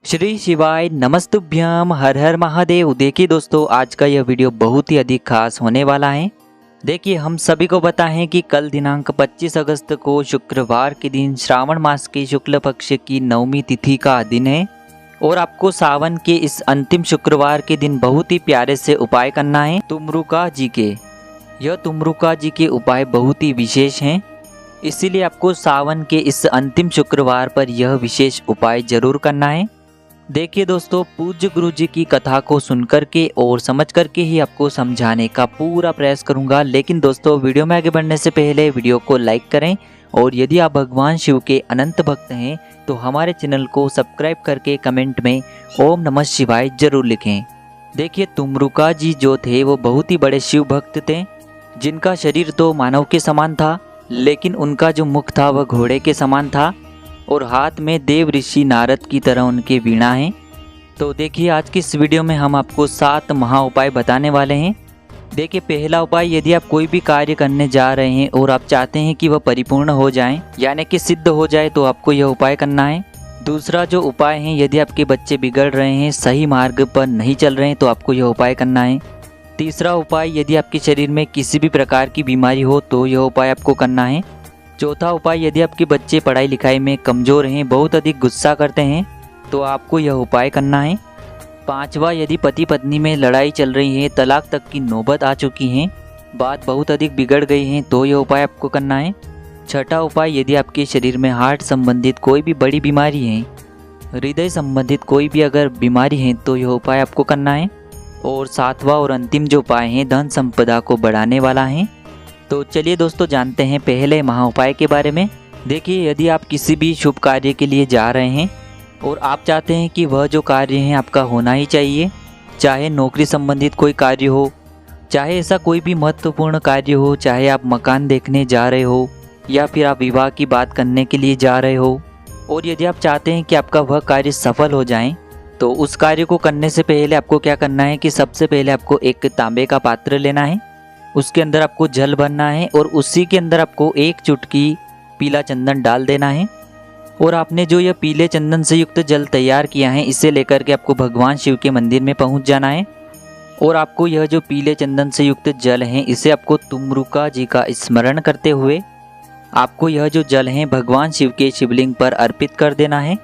श्री शिवाय नमस्तुभ्यम हर हर महादेव। देखिए दोस्तों, आज का यह वीडियो बहुत ही अधिक खास होने वाला है। देखिए, हम सभी को पता है कि कल दिनांक 25 अगस्त को शुक्रवार के दिन श्रावण मास के शुक्ल पक्ष की नवमी तिथि का दिन है और आपको सावन के इस अंतिम शुक्रवार के दिन बहुत ही प्यारे से उपाय करना है तुमरुका जी के। यह तुमरुका जी के उपाय बहुत ही विशेष हैं, इसीलिए आपको सावन के इस अंतिम शुक्रवार पर यह विशेष उपाय जरूर करना है। देखिए दोस्तों, पूज्य गुरु जी की कथा को सुनकर के और समझ करके ही आपको समझाने का पूरा प्रयास करूंगा। लेकिन दोस्तों, वीडियो में आगे बढ़ने से पहले वीडियो को लाइक करें और यदि आप भगवान शिव के अनंत भक्त हैं तो हमारे चैनल को सब्सक्राइब करके कमेंट में ओम नमः शिवाय जरूर लिखें। देखिए, तुमरुका जी जो थे वो बहुत ही बड़े शिव भक्त थे, जिनका शरीर तो मानव के समान था, लेकिन उनका जो मुख था वह घोड़े के समान था और हाथ में देव ऋषि नारद की तरह उनके वीणा है। तो देखिए, आज की इस वीडियो में हम आपको 7 महा उपाय बताने वाले हैं। देखिए, पहला उपाय, यदि आप कोई भी कार्य करने जा रहे हैं और आप चाहते हैं कि वह परिपूर्ण हो जाए यानी कि सिद्ध हो जाए, तो आपको यह उपाय करना है। दूसरा जो उपाय है, यदि आपके बच्चे बिगड़ रहे हैं, सही मार्ग पर नहीं चल रहे हैं, तो आपको यह उपाय करना है। तीसरा उपाय, यदि आपके शरीर में किसी भी प्रकार की बीमारी हो तो यह उपाय आपको करना है। चौथा उपाय, यदि आपके बच्चे पढ़ाई लिखाई में कमज़ोर हैं, बहुत अधिक गुस्सा करते हैं, तो आपको यह उपाय करना है। पांचवा, यदि पति पत्नी में लड़ाई चल रही है, तलाक तक की नौबत आ चुकी है, बात बहुत अधिक बिगड़ गई है, तो यह उपाय आपको करना है। छठा उपाय, यदि आपके शरीर में हार्ट संबंधित कोई भी बड़ी बीमारी है, हृदय संबंधित कोई भी अगर बीमारी है, तो यह उपाय आपको करना है। और सातवां और अंतिम जो उपाय है, धन संपदा को बढ़ाने वाला है। तो चलिए दोस्तों, जानते हैं पहले महा उपाय के बारे में। देखिए, यदि आप किसी भी शुभ कार्य के लिए जा रहे हैं और आप चाहते हैं कि वह जो कार्य है आपका होना ही चाहिए, चाहे नौकरी संबंधित कोई कार्य हो, चाहे ऐसा कोई भी महत्वपूर्ण कार्य हो, चाहे आप मकान देखने जा रहे हो या फिर आप विवाह की बात करने के लिए जा रहे हो, और यदि आप चाहते हैं कि आपका वह कार्य सफल हो जाए, तो उस कार्य को करने से पहले आपको क्या करना है कि सबसे पहले आपको एक तांबे का पात्र लेना है, उसके अंदर आपको जल भरना है और उसी के अंदर आपको एक चुटकी पीला चंदन डाल देना है। और आपने जो यह पीले चंदन से युक्त जल तैयार किया है, इसे लेकर के आपको भगवान शिव के मंदिर में पहुंच जाना है और आपको यह जो पीले चंदन से युक्त जल है, इसे आपको तुमरुका जी का स्मरण करते हुए आपको यह जो जल है भगवान शिव के शिवलिंग पर अर्पित कर देना है।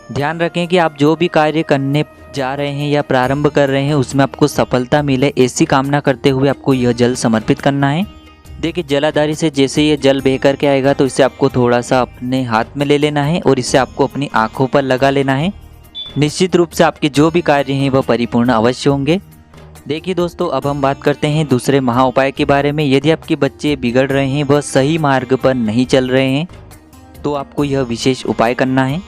ध्यान रखें कि आप जो भी कार्य करने जा रहे हैं या प्रारंभ कर रहे हैं, उसमें आपको सफलता मिले, ऐसी कामना करते हुए आपको यह जल समर्पित करना है। देखिए, जलाधारी से जैसे ये जल बह करके आएगा, तो इसे आपको थोड़ा सा अपने हाथ में ले लेना है और इसे आपको अपनी आंखों पर लगा लेना है। निश्चित रूप से आपके जो भी कार्य हैं वह परिपूर्ण अवश्य होंगे। देखिए दोस्तों, अब हम बात करते हैं दूसरे महा उपाय के बारे में। यदि आपके बच्चे बिगड़ रहे हैं, वह सही मार्ग पर नहीं चल रहे हैं, तो आपको यह विशेष उपाय करना है।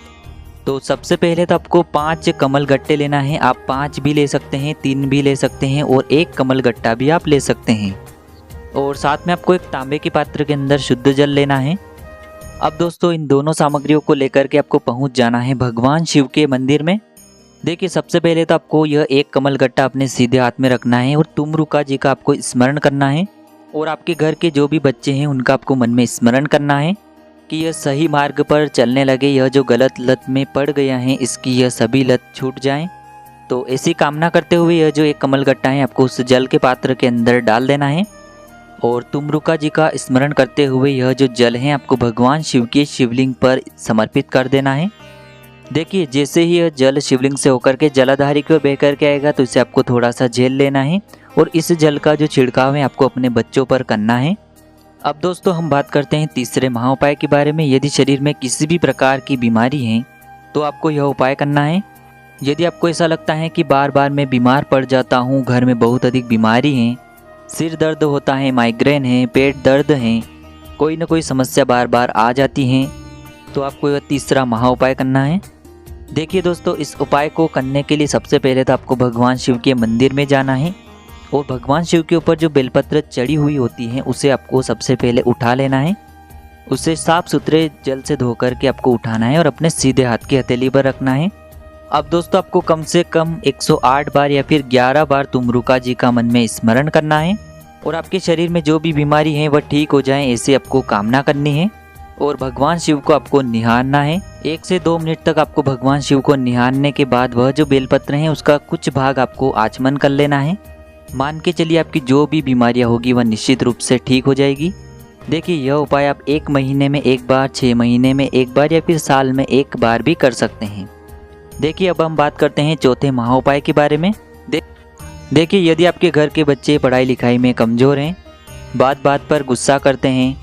तो सबसे पहले तो आपको 5 कमल गट्टे लेना है। आप 5 भी ले सकते हैं, 3 भी ले सकते हैं और 1 कमल गट्टा भी आप ले सकते हैं। और साथ में आपको एक तांबे के पात्र के अंदर शुद्ध जल लेना है। अब दोस्तों, इन दोनों सामग्रियों को लेकर के आपको पहुंच जाना है भगवान शिव के मंदिर में। देखिए, सबसे पहले तो आपको यह 1 कमल गट्टा अपने सीधे हाथ में रखना है और तुमरुका जी का आपको स्मरण करना है और आपके घर के जो भी बच्चे हैं उनका आपको मन में स्मरण करना है कि यह सही मार्ग पर चलने लगे, यह जो गलत लत में पड़ गया है इसकी यह सभी लत छूट जाएं। तो ऐसी कामना करते हुए यह जो 1 कमल गट्टा है आपको उस जल के पात्र के अंदर डाल देना है और तुमरुका जी का स्मरण करते हुए यह जो जल है आपको भगवान शिव के शिवलिंग पर समर्पित कर देना है। देखिए, जैसे ही यह जल शिवलिंग से होकर के जलाधारी की ओर बह करके आएगा, तो इसे आपको थोड़ा सा झेल लेना है और इस जल का जो छिड़काव है आपको अपने बच्चों पर करना है। अब दोस्तों, हम बात करते हैं तीसरे महा उपाय के बारे में। यदि शरीर में किसी भी प्रकार की बीमारी है, तो आपको यह उपाय करना है। यदि आपको ऐसा लगता है कि बार बार मैं बीमार पड़ जाता हूँ, घर में बहुत अधिक बीमारी है, सिर दर्द होता है, माइग्रेन है, पेट दर्द है, कोई ना कोई समस्या बार बार आ जाती है, तो आपको यह तीसरा महा उपाय करना है। देखिए दोस्तों, इस उपाय को करने के लिए सबसे पहले तो आपको भगवान शिव के मंदिर में जाना है और भगवान शिव के ऊपर जो बेलपत्र चढ़ी हुई होती है उसे आपको सबसे पहले उठा लेना है। उसे साफ सुथरे जल से धो करके आपको उठाना है और अपने सीधे हाथ की हथेली पर रखना है। अब दोस्तों, आपको कम से कम 108 बार या फिर 11 बार तुमरुका जी का मन में स्मरण करना है और आपके शरीर में जो भी बीमारी है वह ठीक हो जाए, ऐसे आपको कामना करनी है। और भगवान शिव को आपको निहारना है। 1 से 2 मिनट तक आपको भगवान शिव को निहारने के बाद वह जो बेलपत्र है उसका कुछ भाग आपको आचमन कर लेना है। मान के चलिए आपकी जो भी बीमारियां होगी वह निश्चित रूप से ठीक हो जाएगी। देखिए यह उपाय आप 1 महीने में 1 बार, 6 महीने में 1 बार या फिर साल में 1 बार भी कर सकते हैं। देखिए अब हम बात करते हैं चौथे महाउपाय के बारे में। देखिए यदि आपके घर के बच्चे पढ़ाई लिखाई में कमज़ोर हैं, बात बात पर गुस्सा करते हैं,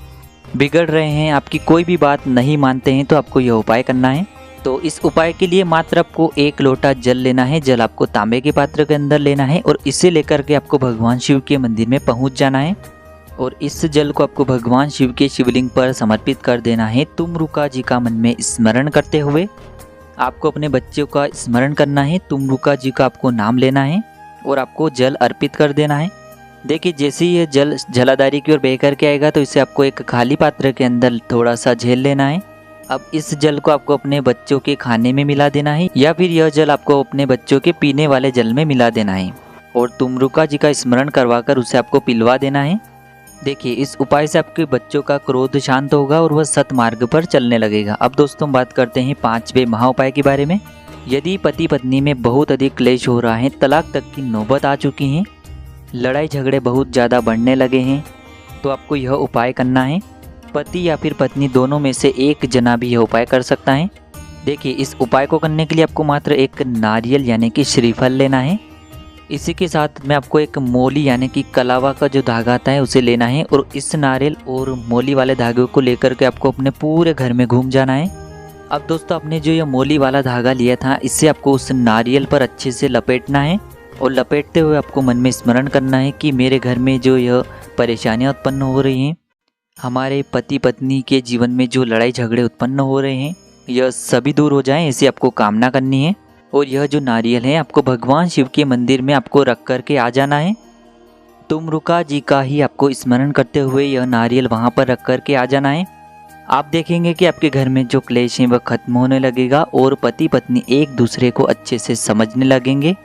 बिगड़ रहे हैं, आपकी कोई भी बात नहीं मानते हैं, तो आपको यह उपाय करना है। तो इस उपाय के लिए मात्र आपको 1 लोटा जल लेना है। जल आपको तांबे के पात्र के अंदर लेना है और इसे लेकर के आपको भगवान शिव के मंदिर में पहुंच जाना है और इस जल को आपको भगवान शिव के शिवलिंग पर समर्पित कर देना है। तुमरुका जी का मन में स्मरण करते हुए आपको अपने बच्चों का स्मरण करना है। तुमरुका जी का आपको नाम लेना है और आपको जल अर्पित कर देना है। देखिए जैसे ही ये जल जलाधारी की ओर बह कर के आएगा तो इसे आपको एक खाली पात्र के अंदर थोड़ा सा झेल लेना है। अब इस जल को आपको अपने बच्चों के खाने में मिला देना है या फिर यह जल आपको अपने बच्चों के पीने वाले जल में मिला देना है और तुमरुका जी का स्मरण करवाकर उसे आपको पिलवा देना है। देखिए इस उपाय से आपके बच्चों का क्रोध शांत होगा और वह सतमार्ग पर चलने लगेगा। अब दोस्तों बात करते हैं 5वें महाउपाय के बारे में। यदि पति पत्नी में बहुत अधिक क्लेश हो रहा है, तलाक तक की नौबत आ चुकी है, लड़ाई झगड़े बहुत ज़्यादा बढ़ने लगे हैं, तो आपको यह उपाय करना है। पति या फिर पत्नी दोनों में से एक जना भी यह उपाय कर सकता है। देखिए इस उपाय को करने के लिए आपको मात्र एक नारियल यानी कि श्रीफल लेना है। इसी के साथ में आपको एक मोली यानी कि कलावा का जो धागा आता है उसे लेना है और इस नारियल और मोली वाले धागे को लेकर के आपको अपने पूरे घर में घूम जाना है। अब दोस्तों आपने जो यह मोली वाला धागा लिया था इससे आपको उस नारियल पर अच्छे से लपेटना है और लपेटते हुए आपको मन में स्मरण करना है कि मेरे घर में जो यह परेशानियां उत्पन्न हो रही हैं, हमारे पति पत्नी के जीवन में जो लड़ाई झगड़े उत्पन्न हो रहे हैं, यह सभी दूर हो जाएं, ऐसी आपको कामना करनी है। और यह जो नारियल है आपको भगवान शिव के मंदिर में आपको रख करके आ जाना है। तुमरुका जी का ही आपको स्मरण करते हुए यह नारियल वहाँ पर रख करके आ जाना है। आप देखेंगे कि आपके घर में जो क्लेश है वह खत्म होने लगेगा और पति पत्नी एक दूसरे को अच्छे से समझने लगेंगे।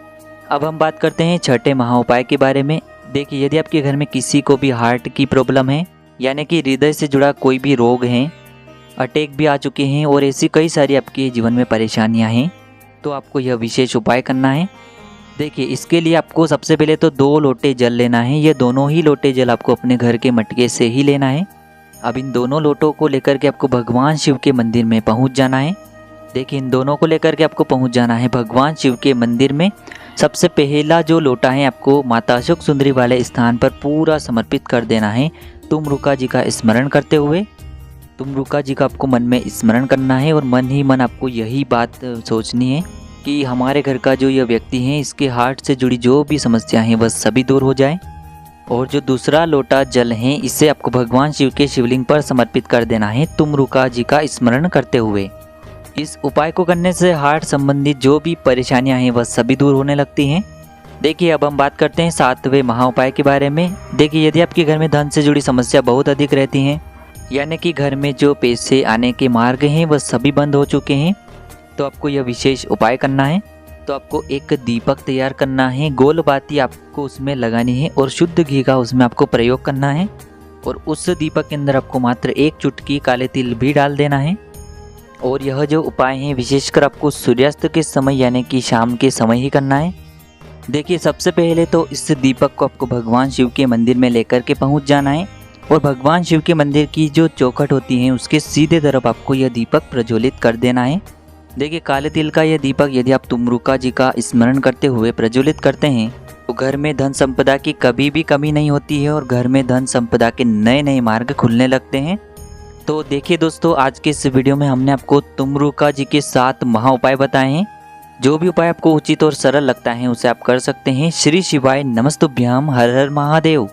अब हम बात करते हैं 6ठे महाउपाय के बारे में। देखिए यदि आपके घर में किसी को भी हार्ट की प्रॉब्लम है यानी कि हृदय से जुड़ा कोई भी रोग है, अटैक भी आ चुके हैं और ऐसी कई सारी आपके जीवन में परेशानियां हैं, तो आपको यह विशेष उपाय करना है। देखिए इसके लिए आपको सबसे पहले तो 2 लोटे जल लेना है। ये दोनों ही लोटे जल आपको अपने घर के मटके से ही लेना है। अब इन दोनों लोटों को लेकर के आपको भगवान शिव के मंदिर में पहुंच जाना है। देखिए इन दोनों को लेकर के आपको पहुंच जाना है भगवान शिव के मंदिर में। सबसे पहला जो लोटा है आपको माता अशोक सुंदरी वाले स्थान पर पूरा समर्पित कर देना है। तुमरुका जी का स्मरण करते हुए तुमरुका जी का आपको मन में स्मरण करना है और मन ही मन आपको यही बात सोचनी है कि हमारे घर का जो यह व्यक्ति है इसके हार्ट से जुड़ी जो भी समस्या हैं वह सभी दूर हो जाए। और जो दूसरा लोटा जल है इसे आपको भगवान शिव के शिवलिंग पर समर्पित कर देना है तुमरुका जी का स्मरण करते हुए। इस उपाय को करने से हार्ट संबंधित जो भी परेशानियां हैं वह सभी दूर होने लगती हैं। देखिए अब हम बात करते हैं 7वें महाउपाय के बारे में। देखिए यदि आपके घर में धन से जुड़ी समस्या बहुत अधिक रहती हैं यानी कि घर में जो पैसे आने के मार्ग हैं वह सभी बंद हो चुके हैं, तो आपको यह विशेष उपाय करना है। तो आपको एक दीपक तैयार करना है, गोल बाती आपको उसमें लगानी है और शुद्ध घी का उसमें आपको प्रयोग करना है और उस दीपक के अंदर आपको मात्र 1 चुटकी काले तिल भी डाल देना है। और यह जो उपाय है विशेषकर आपको सूर्यास्त के समय यानी कि शाम के समय ही करना है। देखिए सबसे पहले तो इस दीपक को आपको भगवान शिव के मंदिर में लेकर के पहुंच जाना है और भगवान शिव के मंदिर की जो चौखट होती है उसके सीधे तरफ आपको यह दीपक प्रज्वलित कर देना है। देखिए काले तिल का यह दीपक यदि आप तुमरुका जी का स्मरण करते हुए प्रज्वलित करते हैं तो घर में धन संपदा की कभी भी कमी नहीं होती है और घर में धन संपदा के नए नए मार्ग खुलने लगते हैं। तो देखिए दोस्तों आज के इस वीडियो में हमने आपको तुमरुका जी के 7 महाउपाय बताए हैं। जो भी उपाय आपको उचित और सरल लगता है उसे आप कर सकते हैं। श्री शिवाय नमस्तुभ्याम, हर हर महादेव।